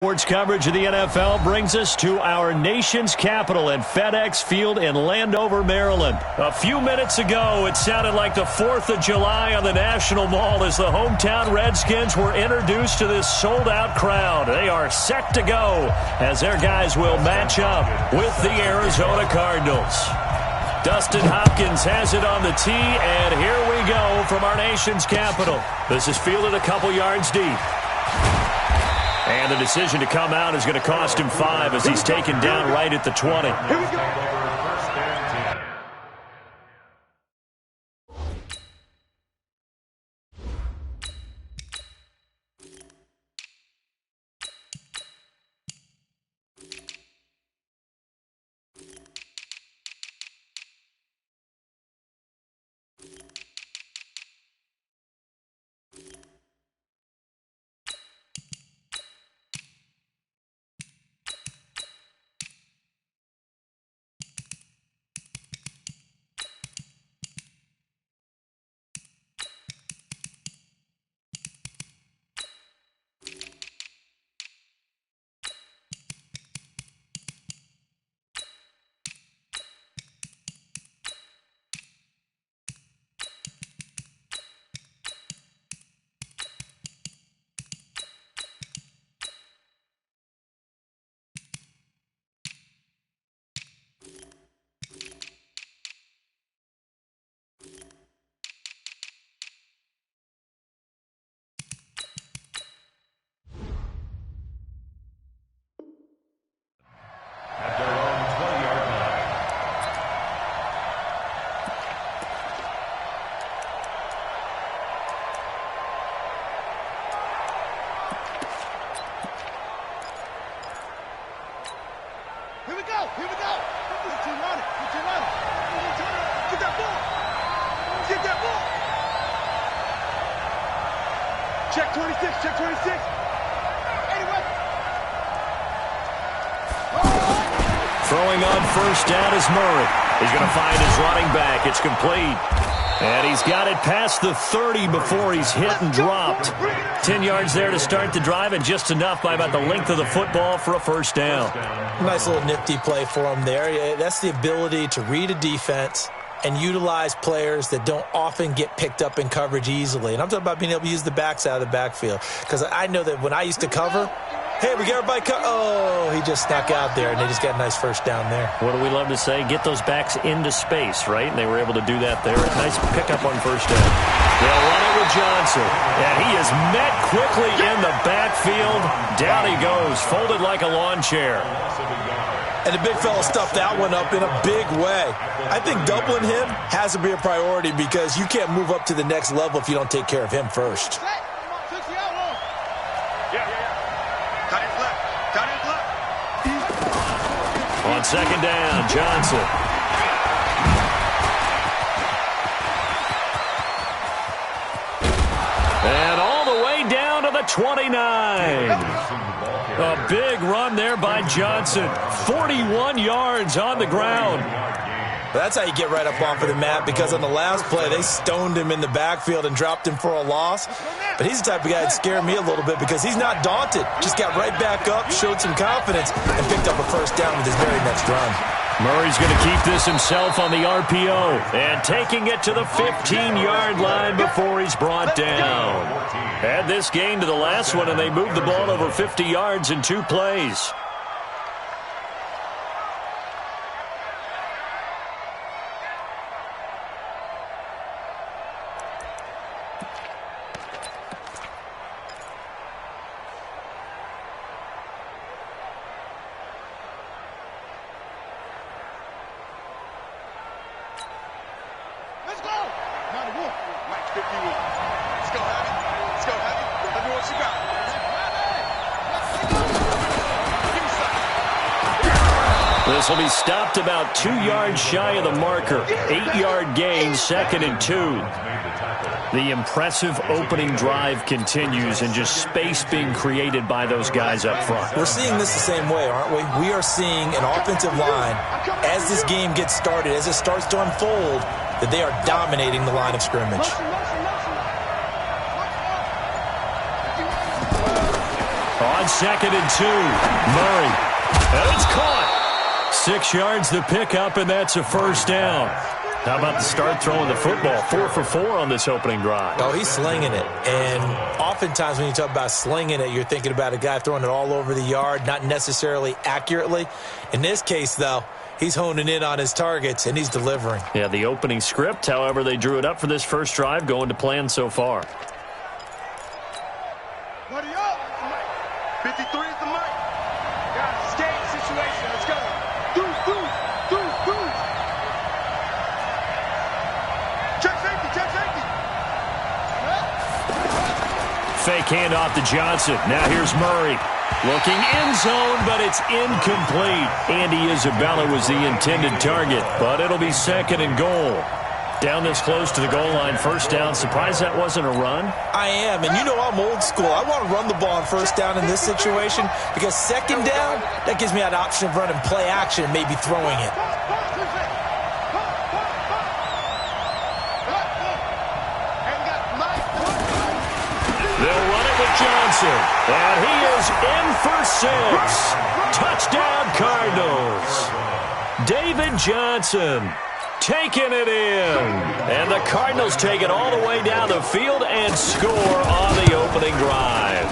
Sports coverage of the NFL brings us to our nation's capital at FedEx Field in Landover, Maryland. A few minutes ago, it sounded like the 4th of July on the National Mall as the hometown Redskins were introduced to this sold-out crowd. They are set to go as their guys will match up with the Arizona Cardinals. Dustin Hopkins has it on the tee, and here we go from our nation's capital. This is fielded a couple yards deep. And the decision to come out is going to cost him 5 as he's taken down right at the 20. Here we go. Here we go. Get your running. Get that ball. Get that ball. Check 26. Check 26. Anyway. Throwing on first down is Murray. He's going to find his running back. It's complete. And he's got it past the 30 before he's hit and dropped. 10 yards there to start the drive, and just enough by about the length of the football for a first down. Nice little nifty play for him there. That's the ability to read a defense and utilize players that don't often get picked up in coverage easily. And I'm talking about being able to use the backs out of the backfield. Because I know that when I used to cover, hey, we got everybody oh, he just snuck out there, and they just got a nice first down there. What do we love to say? Get those backs into space, right? And they were able to do that there. Nice pickup on first down. They'll run it with Johnson. And he is met quickly in the backfield. Down he goes, folded like a lawn chair. And the big fella stuffed that one up in a big way. I think doubling him has to be a priority because you can't move up to the next level if you don't take care of him first. On second down, Johnson. And all the way down to the 29. A big run there by Johnson. 41 yards on the ground. That's how you get right up off of the mat, because on the last play, they stoned him in the backfield and dropped him for a loss. But he's the type of guy that scared me a little bit because he's not daunted. Just got right back up, showed some confidence, and picked up a first down with his very next run. Murray's going to keep this himself on the RPO and taking it to the 15-yard line before he's brought down. Add this gain to the last one, and they moved the ball over 50 yards in 2 plays. This will be stopped about 2 yards shy of the marker. 8-yard gain, 2nd and 2. The impressive opening drive continues, and just space being created by those guys up front. We're seeing this the same way, aren't we? We are seeing an offensive line, as this game gets started, as it starts to unfold, that they are dominating the line of scrimmage. 'On On 2nd and 2, Murray. And it's caught. 6 yards the pickup, and that's a first down. How about the start throwing the football? 4 for 4 on this opening drive. Oh, he's slinging it. And oftentimes when you talk about slinging it, you're thinking about a guy throwing it all over the yard, not necessarily accurately. In this case, though, he's honing in on his targets, and he's delivering. Yeah, the opening script, however, they drew it up for this first drive, going to plan so far. Buddy up. 53 is the mic. Got a stage situation. Let's go. Deuce. Check safety. Fake handoff to Johnson. Now here's Murray. Looking end zone, but it's incomplete. Andy Isabella was the intended target, but it'll be 2nd and goal. Down this close to the goal line, first down. Surprised that wasn't a run? I am, and you know I'm old school. I want to run the ball on first down in this situation because 2nd down, that gives me that option of running play action and maybe throwing it. They'll run it with Johnson, and he is in for 6. Touchdown, Cardinals. David Johnson taking it in. And the Cardinals take it all the way down the field and score on the opening drive.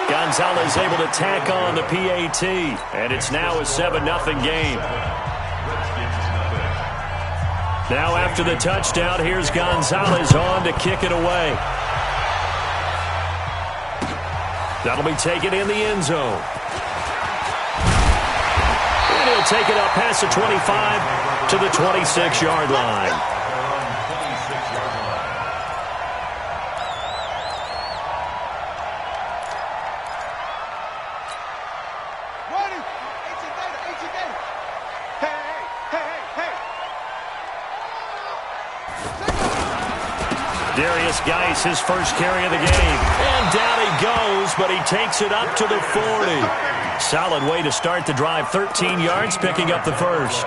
Gonzalez able to tack on the PAT, and it's now a 7-0 game. Now after the touchdown, here's Gonzalez on to kick it away. That'll be taken in the end zone. And he'll take it up past the 25 to the 26-yard line. Darius Geis, his first carry of the game. And down he goes, but he takes it up to the 40. Solid way to start the drive. 13 yards, picking up the first.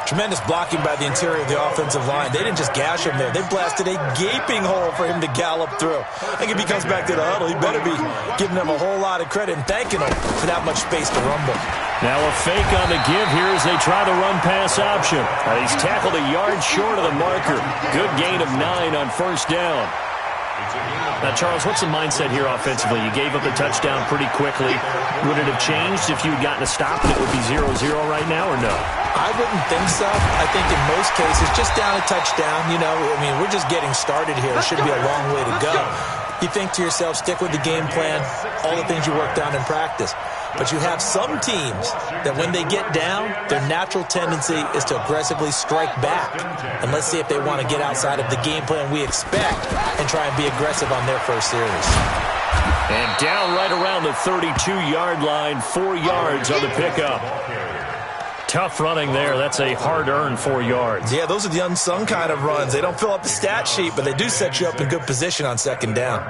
Tremendous blocking by the interior of the offensive line. They didn't just gash him there. They blasted a gaping hole for him to gallop through. I think if he comes back to the huddle, he better be giving them a whole lot of credit and thanking them for that much space to rumble. Now a fake on the give here as they try the run-pass option. He's tackled a yard short of the marker. Good gain of 9 on first down. Now, Charles, what's the mindset here offensively? You gave up the touchdown pretty quickly. Would it have changed if you had gotten a stop and it would be 0-0 right now, or no? I wouldn't think so. I think in most cases, just down a touchdown, you know, I mean, we're just getting started here. It should be a long way to go. You think to yourself, stick with the game plan, all the things you worked on in practice. But you have some teams that when they get down, their natural tendency is to aggressively strike back. And let's see if they want to get outside of the game plan we expect and try and be aggressive on their first series. And down right around the 32-yard line, 4 yards on the pickup. Tough running there. That's a hard-earned 4 yards. Yeah, those are the unsung kind of runs. They don't fill up the stat sheet, but they do set you up in good position on second down.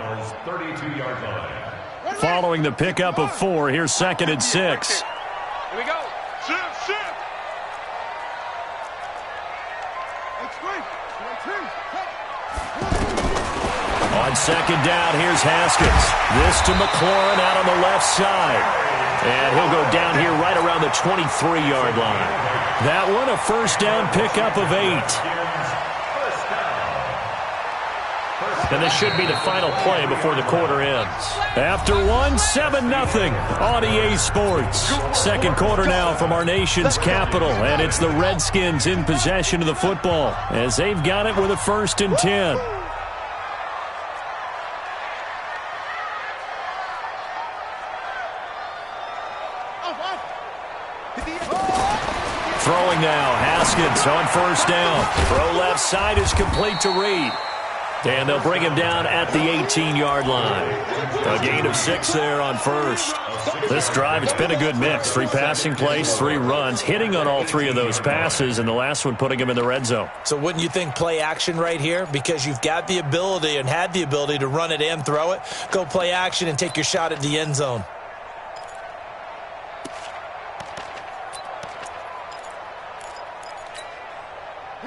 Following the pickup of 4, here's 2nd and 6. Here we go. Shift. On second down, here's Haskins. This to McLaurin out on the left side. And he'll go down here right around the 23-yard line. That one a first down pickup of 8. And this should be the final play before the quarter ends. After one, 7-0 on EA Sports. Second quarter now from our nation's capital, and it's the Redskins in possession of the football as they've got it with a 1st and 10. Throwing now, Haskins on first down. Throw left side is complete to Reed. And they'll bring him down at the 18-yard line. A gain of 6 there on first. This drive, it's been a good mix. 3 passing plays, 3 runs, hitting on all 3 of those passes, and the last one putting him in the red zone. So wouldn't you think play action right here? Because you've got the ability and had the ability to run it and throw it. Go play action and take your shot at the end zone.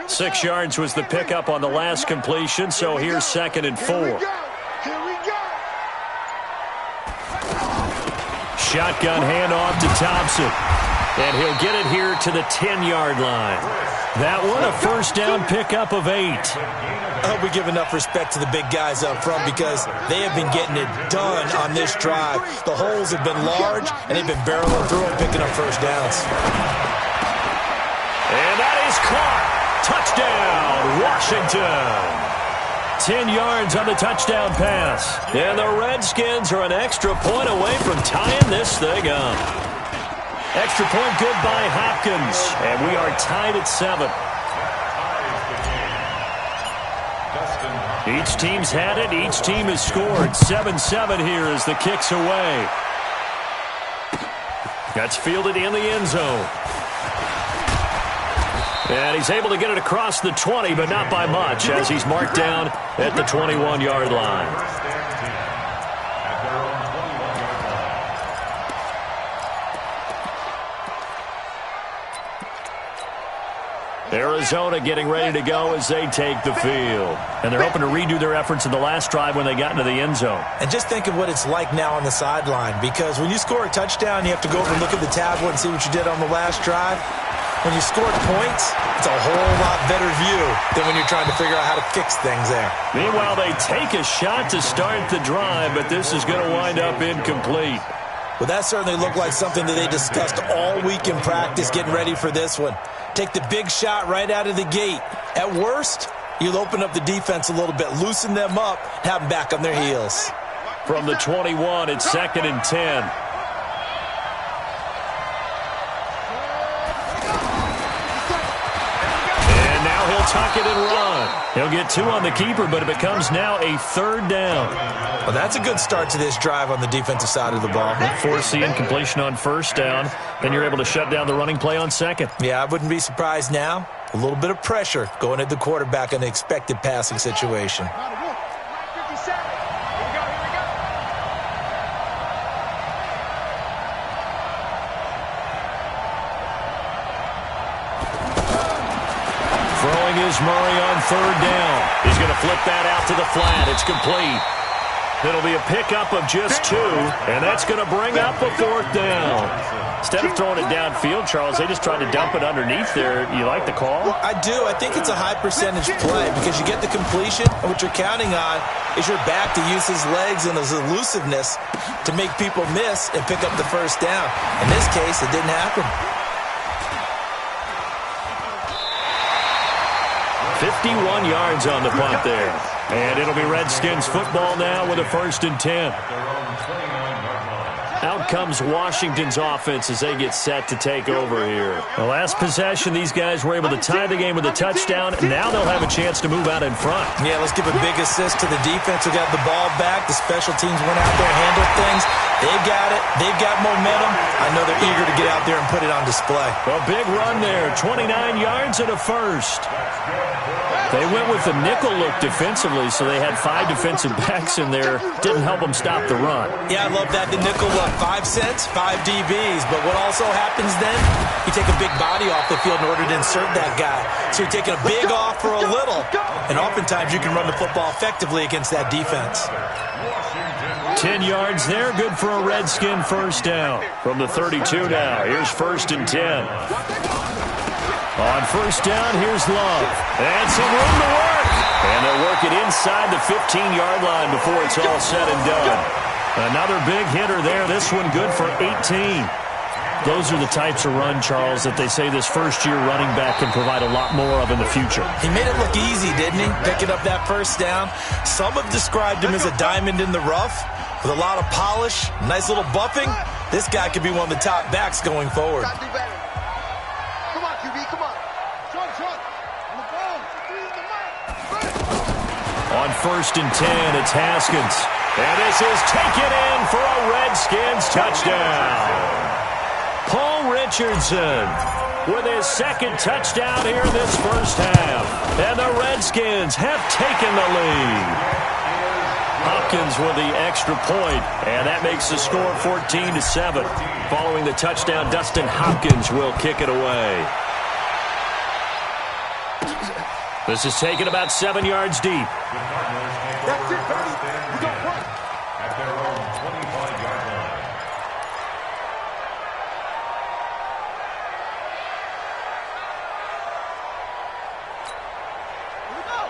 Six yards was the pickup on the last completion, so here's 2nd and 4. Here we go. shotgun handoff to Thompson. And he'll get it here to the 10-yard line. That one, a first down pickup of 8. I hope we give enough respect to the big guys up front because they have been getting it done on this drive. The holes have been large, and they've been barreling through and picking up first downs. And that is caught. Touchdown, Washington. 10 yards on the touchdown pass. And the Redskins are an extra point away from tying this thing up. Extra point good by Hopkins. And we are tied at 7. Each team's had it. Each team has scored. 7-7 here as the kick's away. That's fielded in the end zone. And he's able to get it across the 20, but not by much, as he's marked down at the 21-yard line. Arizona getting ready to go as they take the field. And they're hoping to redo their efforts in the last drive when they got into the end zone. And just think of what it's like now on the sideline, because when you score a touchdown, you have to go over and look at the tablet and see what you did on the last drive. When you scored points, it's a whole lot better view than when you're trying to figure out how to fix things there. Meanwhile, they take a shot to start the drive, but this is going to wind up incomplete. Well, that certainly looked like something that they discussed all week in practice getting ready for this one. Take the big shot right out of the gate. At worst, you'll open up the defense a little bit, loosen them up, have them back on their heels. From the 21, it's 2nd and 10. Tuck it and run. He'll get 2 on the keeper, but it becomes now a 3rd down. Well, that's a good start to this drive on the defensive side of the ball. Force the incompletion on 1st down. Then you're able to shut down the running play on 2nd. Yeah, I wouldn't be surprised now. A little bit of pressure going at the quarterback in an expected passing situation. Is Murray on 3rd down. He's going to flip that out to the flat. It's complete. It'll be a pickup of just 2, and that's going to bring up a 4th down. Instead of throwing it downfield, Charles, they just tried to dump it underneath there. You like the call? Well, I do. I think it's a high percentage play because you get the completion, and what you're counting on is your back to use his legs and his elusiveness to make people miss and pick up the 1st down. In this case, it didn't happen. 51 yards on the punt there. And it'll be Redskins football now with a 1st and 10. Out comes Washington's offense as they get set to take over here. The last possession, these guys were able to tie the game with a touchdown. Now they'll have a chance to move out in front. Yeah, let's give a big assist to the defense who got the ball back. The special teams went out there and handled things. They've got it. They've got momentum. I know they're eager to get out there and put it on display. A big run there, 29 yards and a 1st. They went with the nickel look defensively, so they had 5 defensive backs in there. Didn't help them stop the run. Yeah, I love that. The nickel look, 5 cents, 5 DBs. But what also happens then, you take a big body off the field in order to insert that guy. So you're taking a big off for a little. And oftentimes you can run the football effectively against that defense. 10 yards there, good for a Redskin 1st down. From the 32 now, here's 1st and 10. On 1st down, here's Love. And some room to work. And they'll work it inside the 15-yard line before it's all said and done. Another big hitter there. This one good for 18. Those are the types of run, Charles, that they say this first-year running back can provide a lot more of in the future. He made it look easy, didn't he? Picking up that 1st down. Some have described him as a diamond in the rough with a lot of polish, nice little buffing. This guy could be one of the top backs going forward. On 1st and 10, it's Haskins. And this is taken in for a Redskins touchdown. Paul Richardson with his 2nd touchdown here in this 1st half. And the Redskins have taken the lead. Hopkins with the extra point, and that makes the score 14-7. Following the touchdown, Dustin Hopkins will kick it away. This is taken about 7 yards deep. That's it, buddy. We got one. At their own 25-yard line.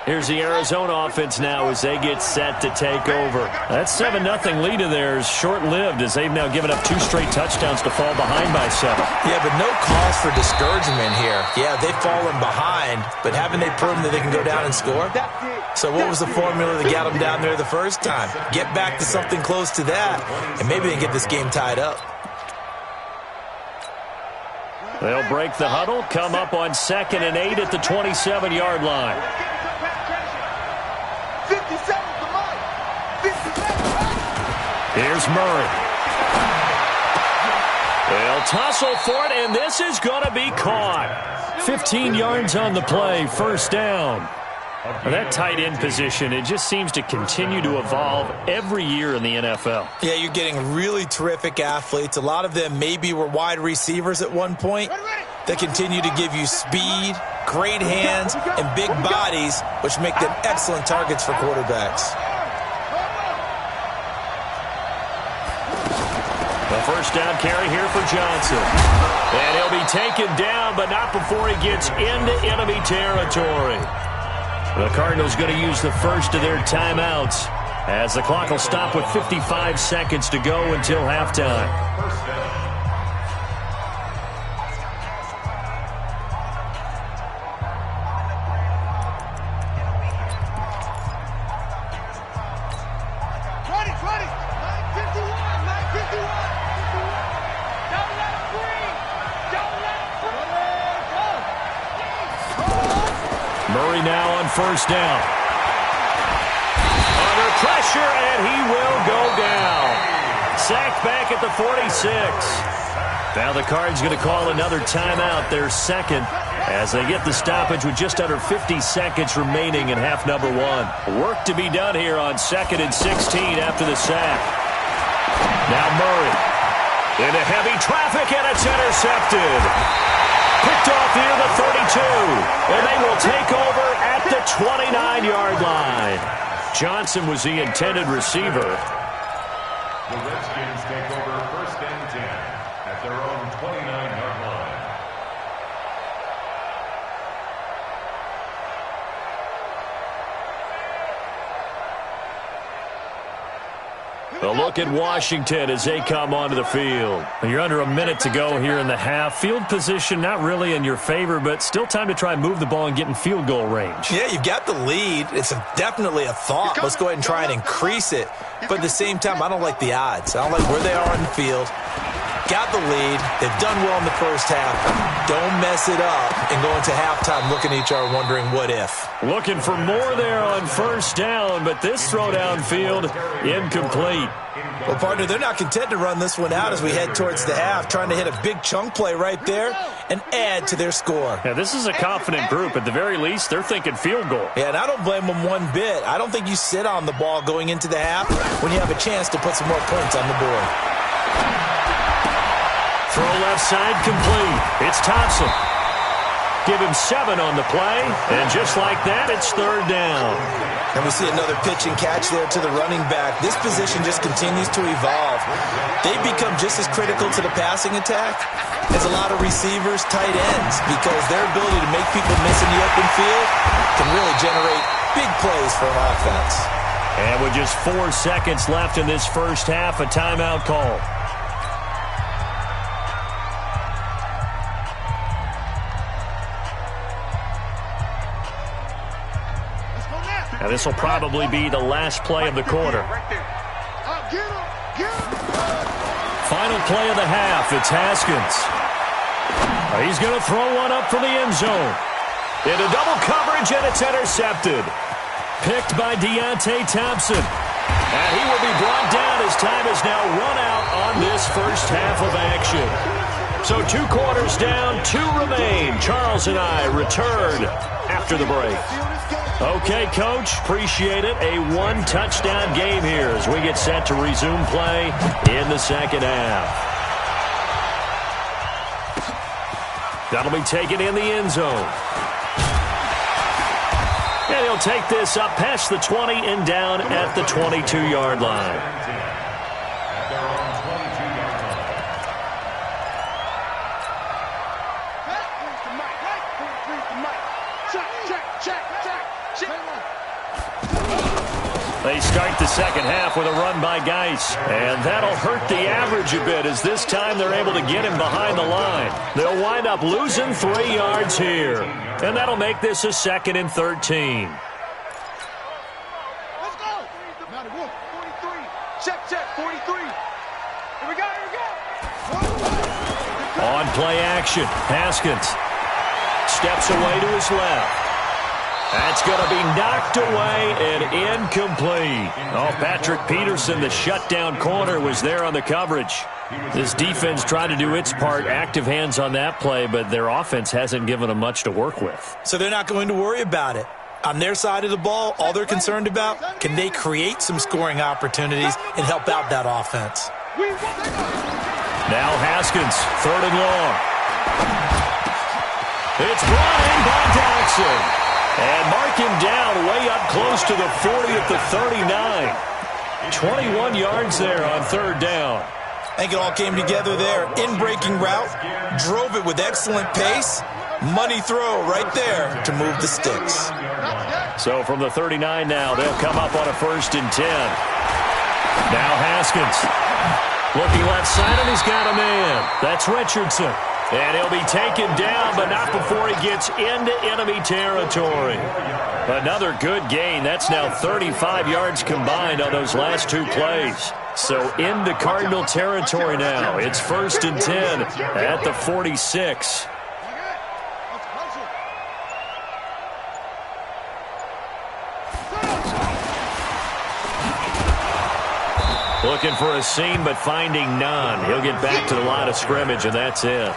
Here's the Arizona offense now as they get set to take over. That 7-0 lead of theirs short-lived as they've now given up 2 straight touchdowns to fall behind by 7. Yeah, but no cause for discouragement here. Yeah, they've fallen behind, but haven't they proven that they can go down and score? So what was the formula that got them down there the first time? Get back to something close to that, and maybe they can get this game tied up. They'll break the huddle, come up on 2nd and 8 at the 27-yard line. 57 to Mike. 57. Here's Murray. They'll tussle for it, and this is going to be caught. 15 yards on the play, first down. That tight end position, it just seems to continue to evolve every year in the NFL. Yeah, you're getting really terrific athletes. A lot of them maybe were wide receivers at one point. They continue to give you speed, great hands, and big bodies, which make them excellent targets for quarterbacks. The first down carry here for Johnson. And he'll be taken down, but not before he gets into enemy territory. The Cardinals going to use the first of their timeouts as the clock will stop with 55 seconds to go until halftime. Murray now on first down. Under pressure, and he will go down. Sacked back at the 46. Now the Cards going to call another timeout, their second, as they get the stoppage with just under 50 seconds remaining in half number 1. Work to be done here on 2nd and 16 after the sack. Now Murray into heavy traffic, and it's intercepted. Picked off near the 32, and they will take over at the 29-yard line. Johnson was the intended receiver. The Redskins take over 1st and 10 at their own 29-yard line. A look at Washington as they come onto the field. You're under a minute to go here in the half. Field position not really in your favor, but still time to try and move the ball and get in field goal range. Yeah, you've got the lead. It's definitely a thought. Let's go ahead and try and increase it. But at the same time, I don't like the odds. I don't like where they are on the field. Got the lead. They've done well in the first half. Don't mess it up and go into halftime looking at each other wondering what if. Looking for more there on first down, but this throw downfield incomplete. Well, partner, they're not content to run this one out as we head towards the half, trying to hit a big chunk play right there and add to their score. Yeah, this is a confident group. At the very least, they're thinking field goal. Yeah, and I don't blame them one bit. I don't think you sit on the ball going into the half when you have a chance to put some more points on the board. Throw left side complete. It's Thompson. Give him 7 on the play, and just like that, it's 3rd down. And we see another pitch and catch there to the running back. This position just continues to evolve. They've become just as critical to the passing attack as a lot of receivers, tight ends, because their ability to make people miss in the open field can really generate big plays for an offense. And with just 4 seconds left in this first half, a timeout call. Now this will probably be the last play of the quarter. Final play of the half. It's Haskins. He's going to throw one up for the end zone. Into double coverage, and it's intercepted. Picked by Deontay Thompson. And he will be brought down as time is now run out on this first half of action. So 2 quarters down, 2 remain. Charles and I return after the break. Okay, Coach, appreciate it. A 1-touchdown game here as we get set to resume play in the second half. That'll be taken in the end zone. And he'll take this up past the 20 and down at the 22-yard line. Check. They start the second half with a run by Geis. And that'll hurt the average a bit as this time they're able to get him behind the line. They'll wind up losing 3 yards here. And that'll make this a 2nd and 13. Let's go. 43. Check, 43. Here we go. On play action, Haskins steps away to his left. That's going to be knocked away and incomplete. Oh, Patrick Peterson, the shutdown corner, was there on the coverage. This defense tried to do its part, active hands on that play, but their offense hasn't given them much to work with. So they're not going to worry about it. On their side of the ball, all they're concerned about, can they create some scoring opportunities and help out that offense? Now Haskins, 3rd and long. It's brought in by Jackson. And mark him down way up close to the 40 at the 39. 21 yards there on 3rd down. I think it all came together there. In-breaking route, drove it with excellent pace. Money throw right there to move the sticks. So from the 39 now, they'll come up on a 1st and 10. Now Haskins. Looking left side, and he's got a man. That's Richardson. And he'll be taken down, but not before he gets into enemy territory. Another good gain. That's now 35 yards combined on those last 2 plays. So into Cardinal territory now. It's 1st and 10 at the 46. Looking for a seam, but finding none. He'll get back to the line of scrimmage, and that's it.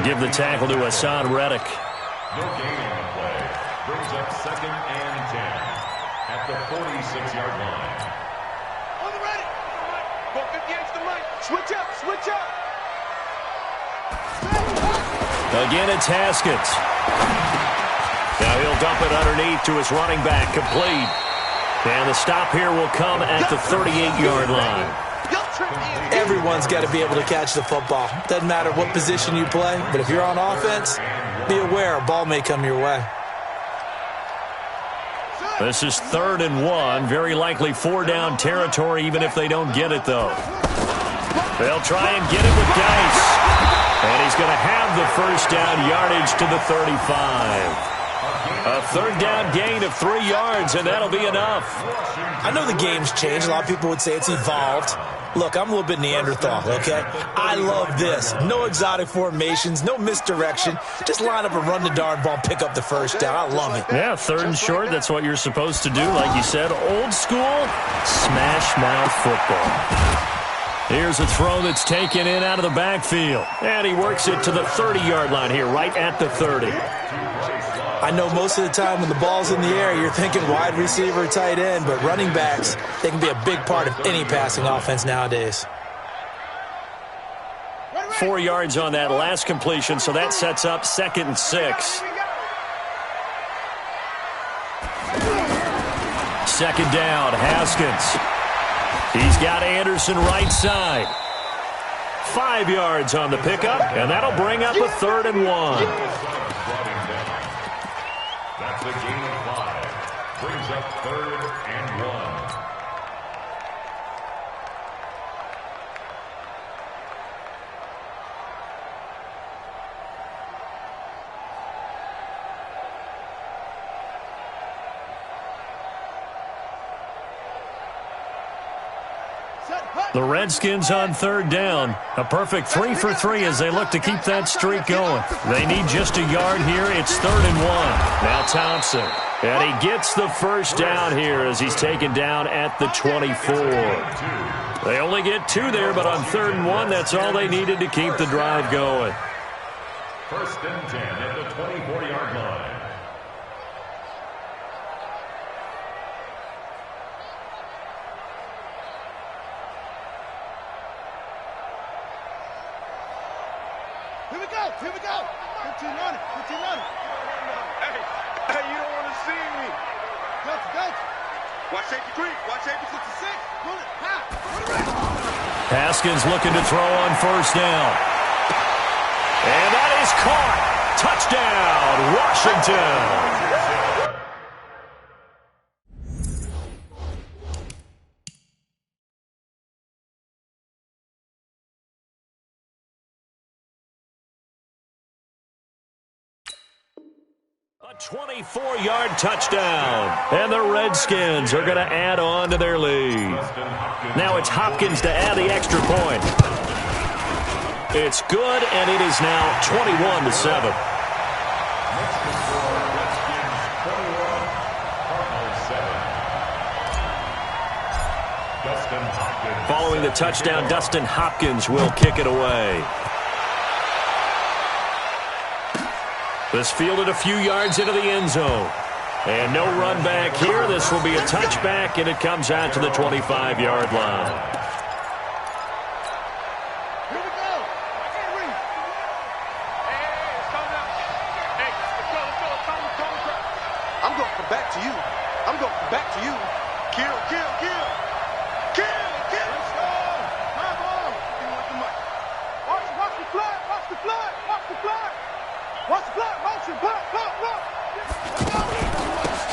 Give the tackle to Hassan Reddick. No gain on the play. Brings up 2nd and 10 at the 46-yard line. On the ready. Go 58 to the right. Switch up. Again, it's Haskins. Now he'll dump it underneath to his running back, complete. And the stop here will come at the 38-yard line. Everyone's got to be able to catch the football. Doesn't matter what position you play, but if you're on offense, be aware a ball may come your way. This is 3rd and 1. Very likely 4-down territory, even if they don't get it, though. They'll try and get it with Geis. And he's going to have the 1st down yardage to the 35. A 3rd down gain of 3 yards, and that'll be enough. I know the game's changed. A lot of people would say it's evolved. Look, I'm a little bit Neanderthal, okay? I love this. No exotic formations, no misdirection. Just line up and run the darn ball and pick up the 1st down. I love it. Yeah, 3rd and short, that's what you're supposed to do. Like you said, old school, smash mouth football. Here's a throw that's taken in out of the backfield. And he works it to the 30-yard line here, right at the 30. I know most of the time when the ball's in the air, you're thinking wide receiver, tight end, but running backs, they can be a big part of any passing offense nowadays. 4 yards on that last completion, so that sets up 2nd and 6. 2nd down, Haskins. He's got Anderson right side. 5 yards on the pickup, and that'll bring up a 3rd and 1. That's a gain of 5. Brings up 3rd and 1. The Redskins on 3rd down. A perfect 3 for 3 as they look to keep that streak going. They need just a yard here. It's 3rd and 1. Now Thompson. And he gets the 1st down here as he's taken down at the 24. They only get 2 there, but on 3rd and 1, that's all they needed to keep the drive going. 1st and 10 at the 24-yard line. Here we go. 15 on it. Hey, you don't want to see me. Go. Watch safety 3. Watch safety 66. Pull it. Haskins looking to throw on 1st down. And that is caught. Touchdown, Washington. A 24-yard touchdown. And the Redskins are going to add on to their lead. Now it's Hopkins to add the extra point. It's good, and it is now 21-7. Following the touchdown, Dustin Hopkins will kick it away. This fielded a few yards into the end zone. And no run back here. This will be a touchback, and it comes out to the 25-yard line. Here we go. Hey, let's go. I'm going to come back to you. I'm going to come back to you. Kill. Let's go. Come on. Watch the flag. Watch the flag. Motion. Pull.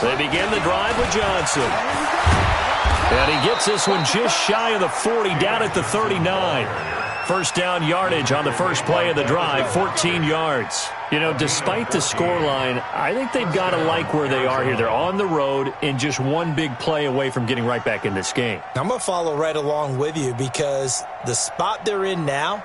They begin the drive with Johnson. And he gets this one just shy of the 40, down at the 39. First down yardage on the first play of the drive, 14 yards. You know, despite the scoreline, I think they've got to like where they are here. They're on the road and just one big play away from getting right back in this game. I'm going to follow right along with you because the spot they're in now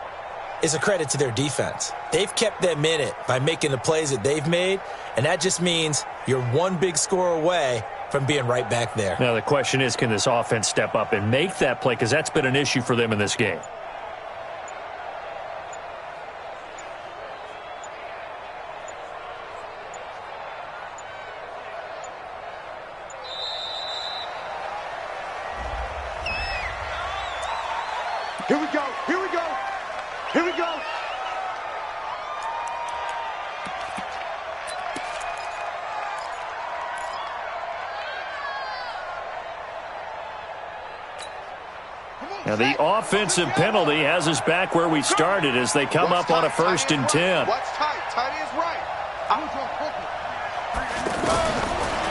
is a credit to their defense. They've kept them in it by making the plays that they've made, and that just means you're one big score away from being right back there. Now the question is, can this offense step up and make that play? Because that's been an issue for them in this game. Here we go. Now the offensive penalty has us back where we started as they come up on a 1st and 10. Watch tight. Tight is right.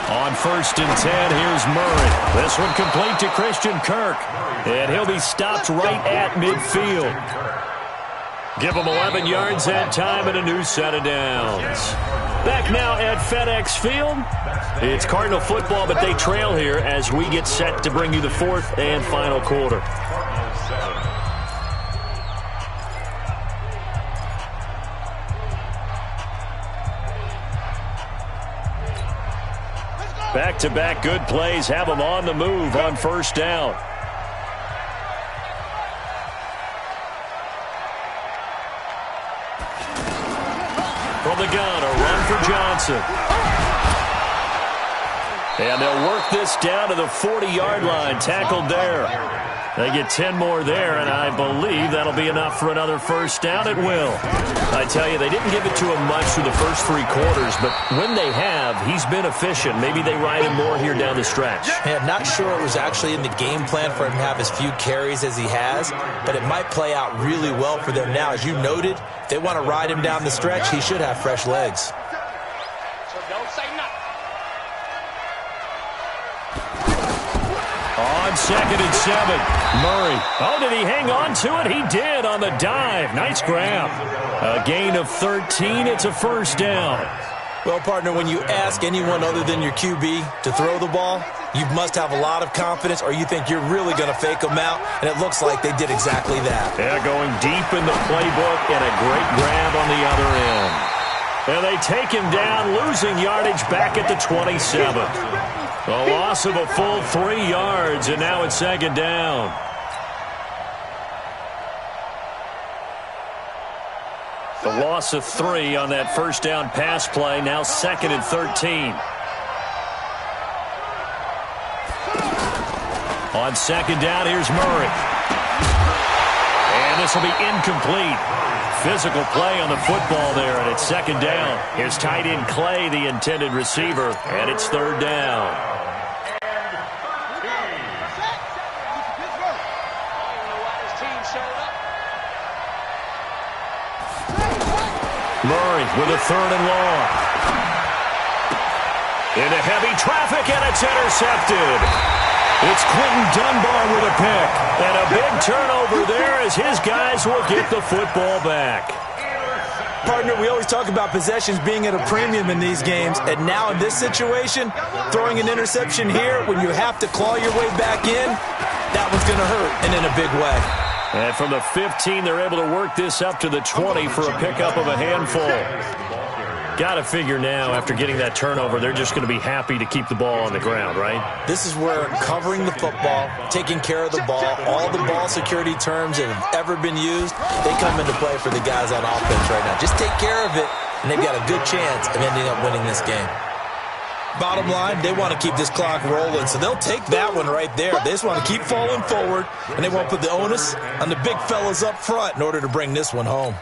On 1st and 10, here's Murray. This one complete to Christian Kirk. And he'll be stopped right at midfield. Give him 11 yards that time and a new set of downs. Back now at FedEx Field. It's Cardinal football, but they trail here as we get set to bring you the 4th and final quarter. Back-to-back good plays have them on the move on 1st down. From the gun, a run for Johnson. And they'll work this down to the 40-yard line, tackled there. They get 10 more there, and I believe that'll be enough for another 1st down. It will. I tell you, they didn't give it to him much through the first 3 quarters, but when they have, he's been efficient. Maybe they ride him more here down the stretch. Yeah, not sure it was actually in the game plan for him to have as few carries as he has, but it might play out really well for them now. As you noted, if they want to ride him down the stretch, he should have fresh legs. So don't say nothing. On 2nd and 7, Murray. Oh, did he hang on to it? He did on the dive. Nice grab. A gain of 13. It's a 1st down. Well, partner, when you ask anyone other than your QB to throw the ball, you must have a lot of confidence or you think you're really going to fake them out, and it looks like they did exactly that. Yeah, going deep in the playbook and a great grab on the other end. And they take him down, losing yardage back at the 27. A loss of a full 3 yards, and now it's 2nd down. The loss of 3 on that 1st down pass play, now 2nd and 13. On 2nd down, here's Murray. And this will be incomplete. Physical play on the football there, and it's 2nd down. Here's tight end Clay, the intended receiver, and it's 3rd down. Murray with a 3rd and long. Into heavy traffic, and it's intercepted. It's Quentin Dunbar with a pick. And a big turnover there as his guys will get the football back. partner, we always talk about possessions being at a premium in these games, and now in this situation, throwing an interception here when you have to claw your way back in, that one's going to hurt, and in a big way. And from the 15, they're able to work this up to the 20 for a pickup of a handful. Got to figure now, after getting that turnover, they're just going to be happy to keep the ball on the ground, right? This is where covering the football, taking care of the ball, all the ball security terms that have ever been used, they come into play for the guys on offense right now. Just take care of it, and they've got a good chance of ending up winning this game. Bottom line, they want to keep this clock rolling, so they'll take that one right there. They just want to keep falling forward, and they want to put the onus on the big fellas up front in order to bring this one home.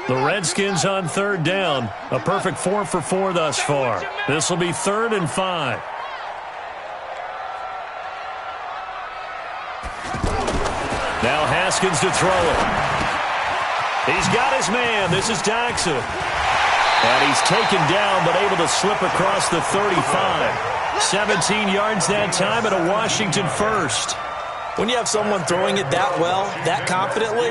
The Redskins on third down. A perfect 4 for 4 thus far. This will be 3rd and 5. Now Haskins to throw it. He's got his man. This is Jackson. And he's taken down but able to slip across the 35. 17 yards that time and a Washington first. When you have someone throwing it that well, that confidently,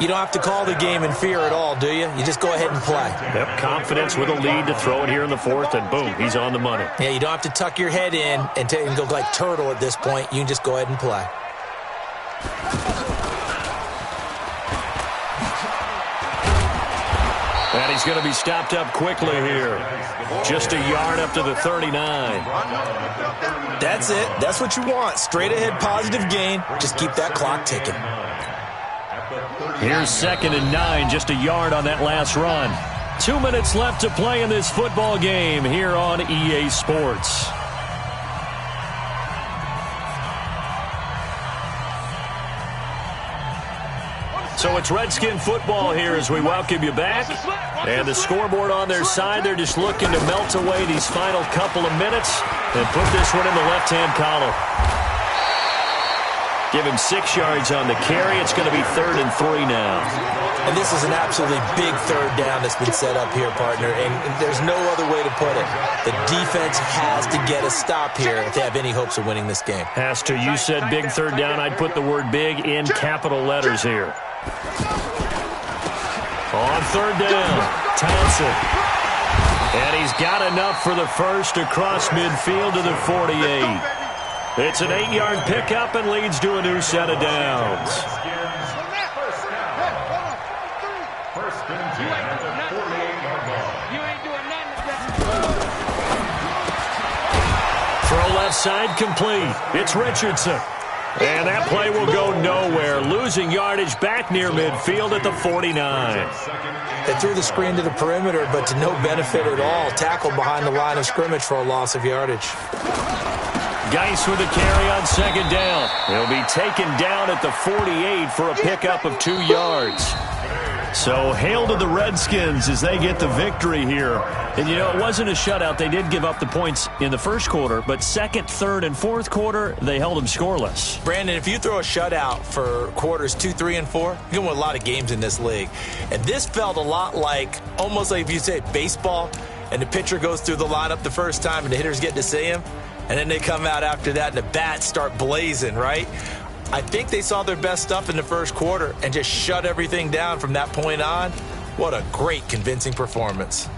you don't have to call the game in fear at all, do you? You just go ahead and play. Yep, confidence with a lead to throw it here in the 4th, and boom, he's on the money. Yeah, you don't have to tuck your head in and go like turtle at this point. You can just go ahead and play. And he's going to be stopped up quickly here. Just a yard up to the 39. That's it. That's what you want. Straight ahead positive gain. Just keep that clock ticking. Here's 2nd and 9. Just a yard on that last run. 2 minutes left to play in this football game here on EA Sports. So it's Redskin football here as we welcome you back. And the scoreboard on their side, they're just looking to melt away these final couple of minutes and put this one in the left-hand column. Give him 6 yards on the carry. It's going to be 3rd and 3 now. And this is an absolutely big 3rd down that's been set up here, partner. And there's no other way to put it. The defense has to get a stop here if they have any hopes of winning this game. Has to. You said big 3rd down. I'd put the word big in capital letters here. On 3rd down, Thompson. And he's got enough for the first across midfield to the 48. It's an 8-yard pickup and leads to a new set of downs. Throw left side complete. It's Richardson. And that play will go nowhere. Losing yardage back near midfield at the 49. They threw the screen to the perimeter, but to no benefit at all. Tackled behind the line of scrimmage for a loss of yardage. Geis with a carry on 2nd down. He'll be taken down at the 48 for a pickup of 2 yards. So hail to the Redskins as they get the victory here. And, you know, it wasn't a shutout. They did give up the points in the first quarter, but 2nd, 3rd, and 4th quarter, they held them scoreless. Brandon, if you throw a shutout for quarters 2, 3, and 4, you're going to win a lot of games in this league. And this felt a lot like, almost like if you say baseball, and the pitcher goes through the lineup the first time and the hitters get to see him, and then they come out after that and the bats start blazing, right? I think they saw their best stuff in the first quarter and just shut everything down from that point on. What a great, convincing performance.